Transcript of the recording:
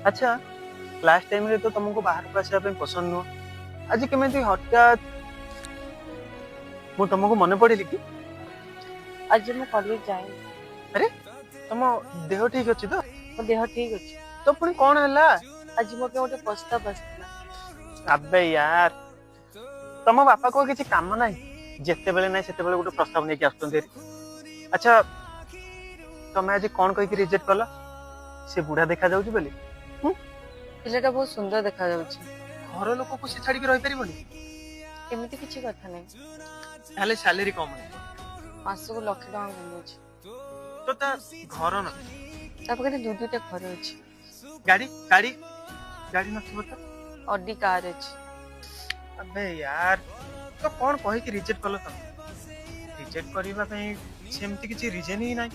अच्छा class time रे तो तुमको बाहर को आसिया पसंद नुह आज केमी हठात मु तुमको मन पड़ी कि आज मैं कॉलेज जाए अरे तुम देह ठीक अच्छी तो मो देह ठीक अच्छे। तो पुणी कौन है आज मो के गोटे प्रस्ताव आसला। अबे यार तुम बापा को किसी काम ना जिते बेले ना से गोटे प्रस्ताव नहीं आसुँच। अच्छा तुम आज कौन कहीकि रिजेक्ट कल से बुढ़ा देखा जाऊँ बोली पिलाटा बहुत सुंदर देखा जाउछि। घर लोक को से छाड़ी रही पारिबनी एମିତି କିଛି କଥା ନାହିଁ। ताले सैलरी कम है मासको 1,00,000 टका कमौछि। तो ता घर न ता पाखरे दुटा घर अछि। गाड़ी गाड़ी गाड़ी नथिबो तो ऑडी कार अछि। अबे यार तो कौन कही कि रिजेक्ट कल तुम रिजेक्ट करबा सेमती किसी रीजन ही नहीं।